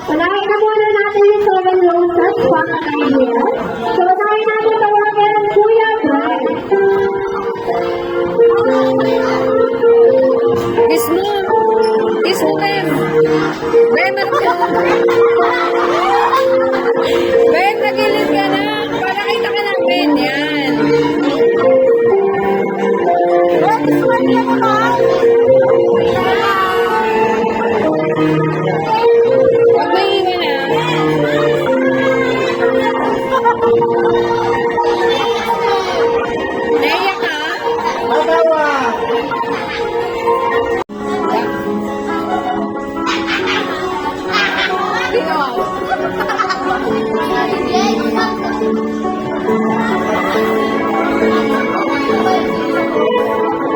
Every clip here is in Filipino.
Unahin na muna natin yung 7 roses para kay Mia. So, unahin natin tawagan Kuya Brian. Kiss mo. Kiss mo, Ben. Ben, Ben, nagilid ka na. Para kita ka ng Ben. Yan. Huwag mahinga na. Naiyak ka? Matawa!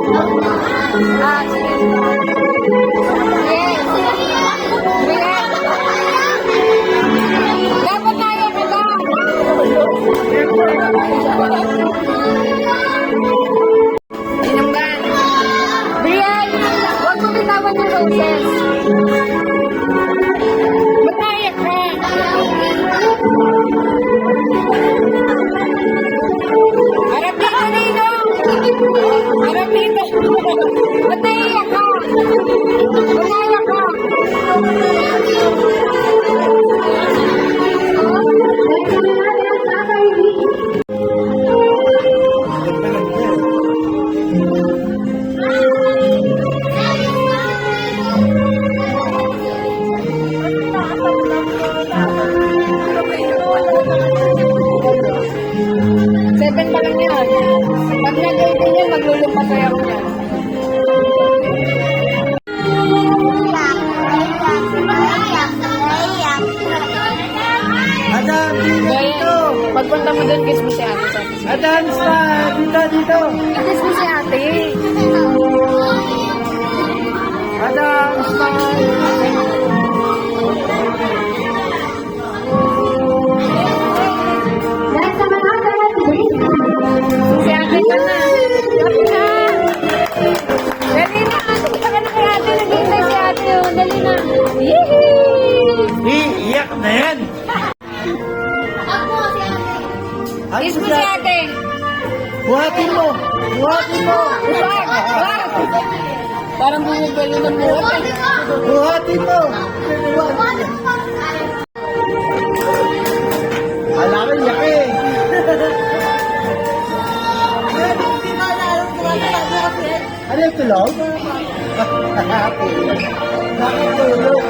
Ah, sige. Yes. Relax. Dapat naiyak ka ba? Inamgan. Brian, huwag mo bitawan yung roses. Ba't naiyak ka? Harap dito, Ninong! Harap dito! Ba't naiyak ka? Ba't naiyak ka? Unahin na natin ang Tatay Rick. Seven pa lang yan. Pag nag-8 yan, maglulumpas sa'yo ako yan. Adam, dito! Pagpunta mo doon, kiss mo si ate. Adam, dito! Kiss mo si ate. Adam, Next naman natin, Rick. Si ate ka na. Dali na. Dali na. Punta ka na kay ate. Naghihintay si ate. Oh. Dali na. Yee! iiyak na yan! Kiss mo si ate. Buhatin mo! Buhatin mo! Wag! Wag! Parang bumubalo ng buhat eh. Buhatin mo! Alam ko, iyak eh! Ano yung tulog? Nakatulog.